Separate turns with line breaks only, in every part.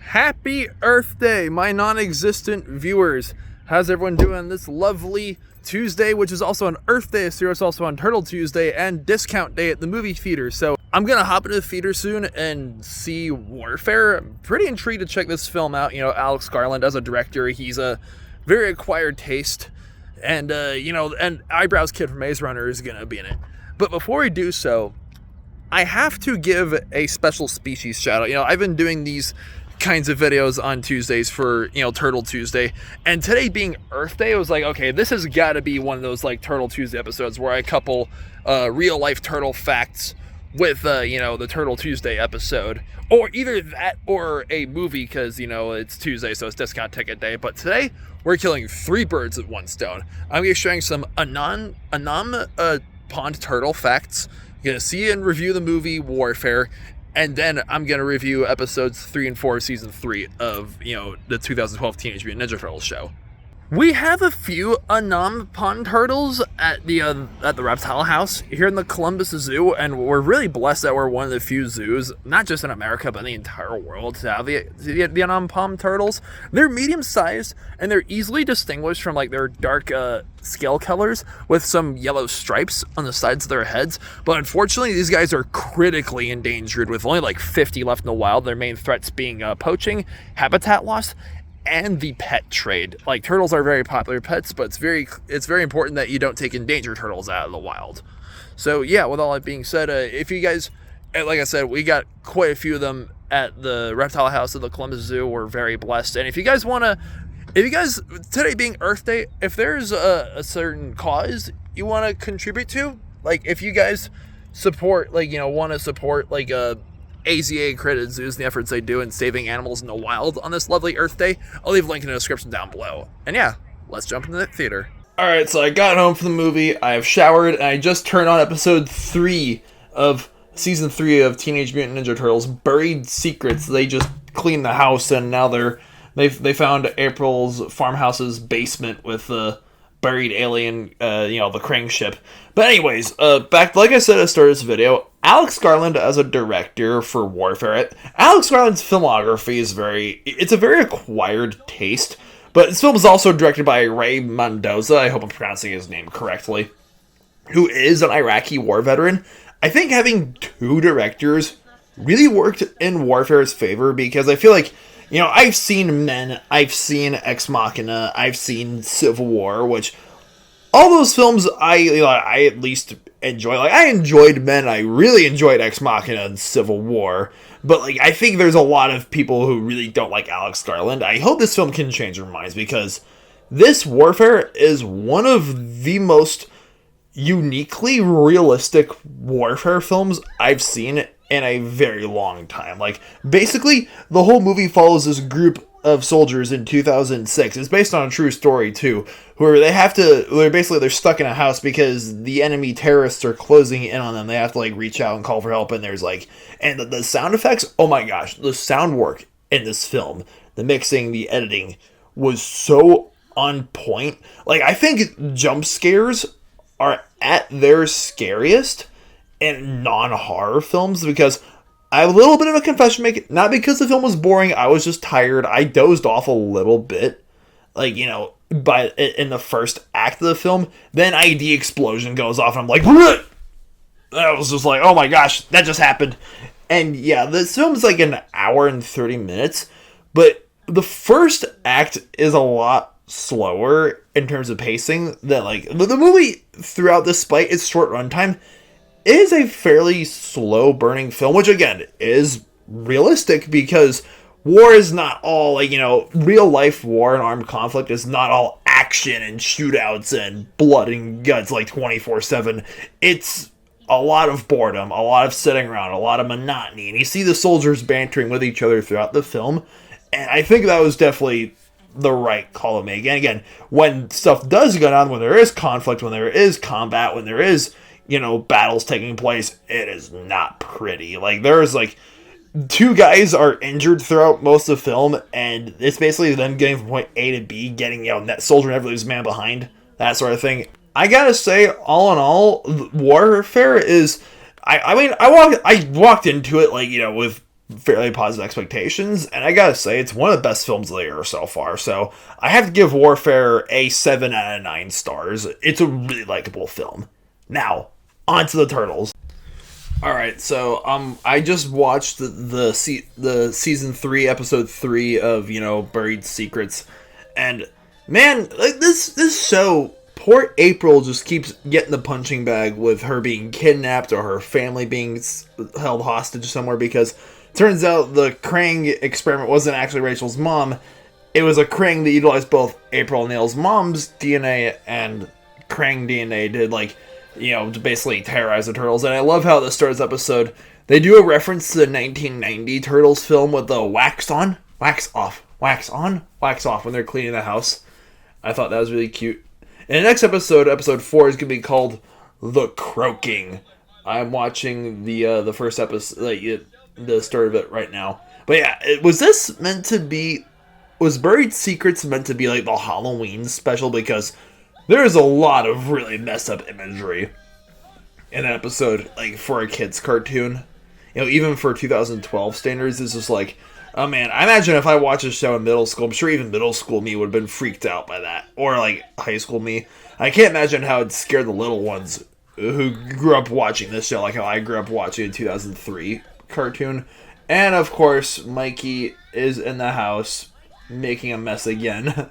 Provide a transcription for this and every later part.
Happy Earth Day, my non-existent viewers. How's everyone doing this lovely Tuesday, which is also an Earth Day, so it's also on Turtle Tuesday and discount day at the movie theater. So I'm gonna hop into the theater soon and see Warfare. I'm pretty intrigued to check this film out. You know, Alex Garland as a director, he's a very acquired taste, and and Eyebrows Kid from Maze Runner is gonna be in it. But before we do so, I have to give a special species shout out. You know, I've been doing these kinds of videos on Tuesdays for, Turtle Tuesday, and today being Earth Day, I was like, okay, this has got to be one of those like Turtle Tuesday episodes where I couple real life turtle facts with the Turtle Tuesday episode, or either that or a movie, because it's Tuesday, so it's discount ticket day. But today we're killing three birds with one stone. I'm gonna be showing some Annam pond turtle facts. You're gonna see and review the movie Warfare, and then I'm going to review episodes 3 and 4 of season 3 of, the 2012 Teenage Mutant Ninja Turtles show. We have a few Annam pond turtles at the reptile house here in the Columbus Zoo, and we're really blessed that we're one of the few zoos, not just in America, but in the entire world, to have the Annam pond turtles. They're medium-sized, and they're easily distinguished from like their dark scale colors with some yellow stripes on the sides of their heads. But unfortunately, these guys are critically endangered, with only like 50 left in the wild. Their main threats being poaching, habitat loss, and the pet trade. Like, turtles are very popular pets, but it's very important that you don't take endangered turtles out of the wild. So yeah, with all that being said, if you guys, like I said, we got quite a few of them at the reptile house of the Columbus Zoo. We're very blessed. And if you guys today being Earth Day, if there's a certain cause you want to contribute to, like if you guys support, want to support AZA accredited zoos and the efforts they do in saving animals in the wild on this lovely Earth Day, I'll leave a link in the description down below. And yeah, let's jump into the theater. Alright, so I got home from the movie, I've showered, and I just turned on episode 3 of season 3 of Teenage Mutant Ninja Turtles, Buried Secrets. They just cleaned the house, and now they found April's farmhouse's basement with the buried alien, the Krang ship. But anyways, back, like I said at the start of this video, Alex Garland as a director for Warfare. Alex Garland's filmography is a very acquired taste, but this film is also directed by Ray Mendoza, I hope I'm pronouncing his name correctly, who is an Iraqi war veteran. I think having two directors really worked in Warfare's favor, because I feel like, I've seen Men, I've seen Ex Machina, I've seen Civil War, which all those films I at least enjoy. Like, I enjoyed Men, I really enjoyed Ex Machina and Civil War, but I think there's a lot of people who really don't like Alex Garland. I hope this film can change their minds, because this Warfare is one of the most uniquely realistic warfare films I've seen in a very long time. Basically, the whole movie follows this group of soldiers in 2006. It's based on a true story too, where they're stuck in a house because the enemy terrorists are closing in on them. They have to reach out and call for help, and there's and the sound effects, oh my gosh, the sound work in this film, the mixing, the editing was so on point. I think jump scares are at their scariest in non-horror films, because I have a little bit of a confession to make. Not because the film was boring, I was just tired. I dozed off a little bit, but in the first act of the film, then ID explosion goes off, and I'm like, bleh! I was just like, oh my gosh, that just happened. And yeah, this film's an hour and 30 minutes, but the first act is a lot slower in terms of pacing than the movie throughout, despite its short runtime, is a fairly slow burning film, which again is realistic, because war is not all real life war and armed conflict is not all action and shootouts and blood and guts 24/7. It's a lot of boredom, a lot of sitting around, a lot of monotony, and you see the soldiers bantering with each other throughout the film, and I think that was definitely the right call to make. And again, when stuff does go down, when there is conflict, when there is combat, when there is battles taking place, it is not pretty. There's two guys are injured throughout most of the film, and it's basically them getting from point A to B, getting, that soldier never leaves man behind, that sort of thing. I gotta say, all in all, Warfare is, I walked into it, with fairly positive expectations, and I gotta say, it's one of the best films of the year so far, so I have to give Warfare a 7 out of 9 stars. It's a really likable film. Now, on to the Turtles. Alright, so, I just watched the season 3, episode 3 of, Buried Secrets, and, man, like, this show, poor April just keeps getting the punching bag with her being kidnapped or her family being held hostage somewhere, because turns out the Krang experiment wasn't actually Rachel's mom. It was a Krang that utilized both April O'Neil's mom's DNA and Krang DNA to basically terrorize the Turtles. And I love how at the start of this episode, they do a reference to the 1990 Turtles film with the wax on, wax off, wax on, wax off when they're cleaning the house. I thought that was really cute. In the next episode, episode 4, is going to be called The Croaking. I'm watching the first episode, the start of it right now. But yeah, was Buried Secrets meant to be like the Halloween special? Because there's a lot of really messed up imagery in that episode, like for a kid's cartoon. Even for 2012 standards, it's just like, oh man, I imagine if I watched a show in middle school, I'm sure even middle school me would have been freaked out by that. Or like high school me. I can't imagine how it'd scare the little ones who grew up watching this show, like how I grew up watching a 2003 cartoon. And of course, Mikey is in the house making a mess again.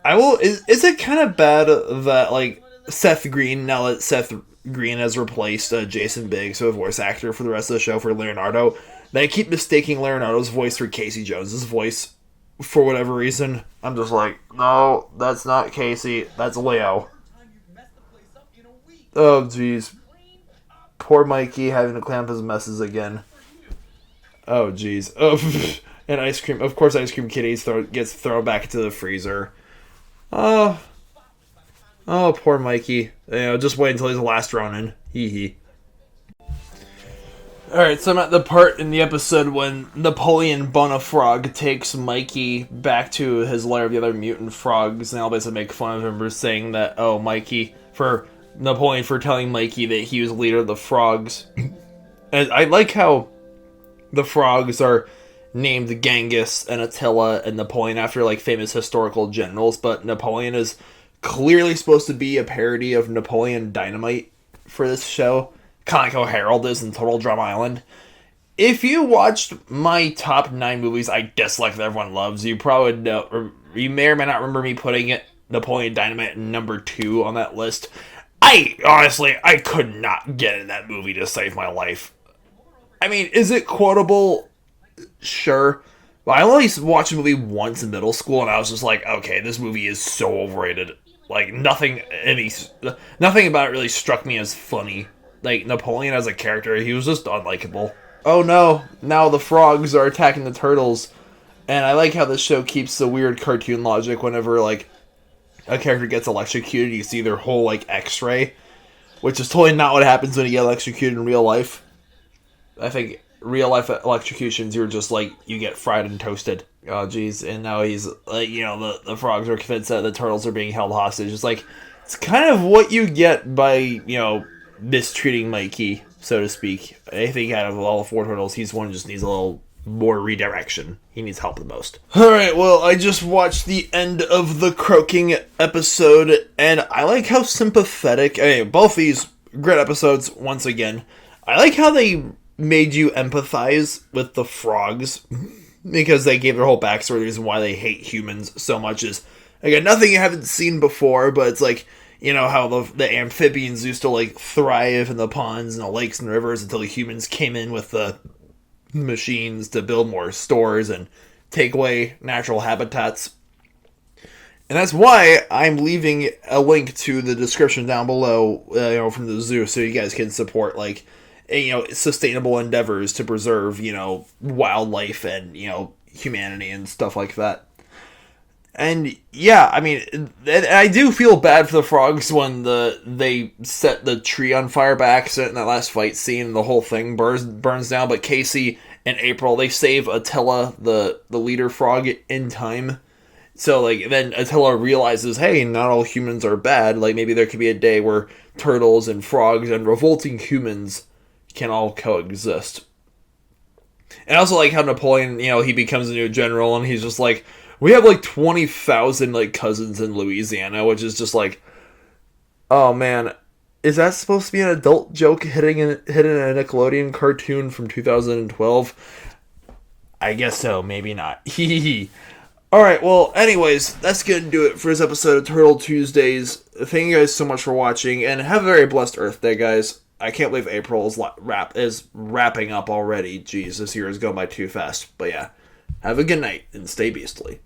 Is it kind of bad that, like, Seth Green, now that Seth Green has replaced Jason Biggs, so a voice actor for the rest of the show, for Leonardo, they keep mistaking Leonardo's voice for Casey Jones's voice for whatever reason? I'm just like, no, that's not Casey, that's Leo. Oh, jeez. Poor Mikey having to clean up his messes again. Oh, jeez. Oh, and ice cream. Of course, Ice Cream Kitty gets thrown back into the freezer. Oh, poor Mikey. Just wait until he's the last Ronin. Hee hee. Alright, so I'm at the part in the episode when Napoleon Bonafrog takes Mikey back to his lair of the other mutant frogs, and I'll basically make fun of him for saying that, Napoleon for telling Mikey that he was leader of the frogs. And I like how the frogs are named Genghis and Attila and Napoleon after, like, famous historical generals, but Napoleon is clearly supposed to be a parody of Napoleon Dynamite for this show. Kind of like how Harold is in Total Drama Island. If you watched my top 9 movies I dislike that everyone loves, you probably know, or you may or may not remember me putting Napoleon Dynamite number 2 on that list. I could not get in that movie to save my life. I mean, is it quotable? Sure. But I only watched the movie once in middle school, and I was just like, okay, this movie is so overrated. Like, nothing about it really struck me as funny. Like, Napoleon as a character, he was just unlikable. Oh no, now the frogs are attacking the turtles. And I like how this show keeps the weird cartoon logic whenever, like, a character gets electrocuted, you see their whole, like, x-ray. Which is totally not what happens when you get electrocuted in real life. I think real life electrocutions, you're just, like, you get fried and toasted. Oh, jeez. And now he's, like, the frogs are convinced that the turtles are being held hostage. It's like, it's kind of what you get by, mistreating Mikey, so to speak. I think out of all the 4 turtles, he's one who just needs a little more redirection. He needs help the most. Alright, well, I just watched the end of the Croaking episode, and I like how sympathetic... both these great episodes, once again. I like how they made you empathize with the frogs, because they gave their whole backstory. The reason why they hate humans so much is, again, nothing you haven't seen before, but it's like, how the amphibians used to, like, thrive in the ponds and the lakes and rivers until the humans came in with the machines to build more stores and take away natural habitats. And that's why I'm leaving a link to the description down below, from the zoo, so you guys can support, like, sustainable endeavors to preserve, wildlife and, humanity and stuff like that. And, yeah, I mean, I do feel bad for the frogs when they set the tree on fire by accident in that last fight scene, and the whole thing burns down, but Casey and April, they save Attila, the leader frog, in time. So, like, then Attila realizes, hey, not all humans are bad, like, maybe there could be a day where turtles and frogs and revolting humans can all coexist. And I also like how Napoleon, he becomes a new general, and he's just like, we have like 20,000 like cousins in Louisiana, which is just like, oh man, is that supposed to be an adult joke hidden in a Nickelodeon cartoon from 2012? I guess so, maybe not. Hee. Alright, well, anyways, that's gonna do it for this episode of Turtle Tuesdays. Thank you guys so much for watching, and have a very blessed Earth Day, guys. I can't believe April is wrapping up already. Jeez, this year is going by too fast. But yeah, have a good night, and stay beastly.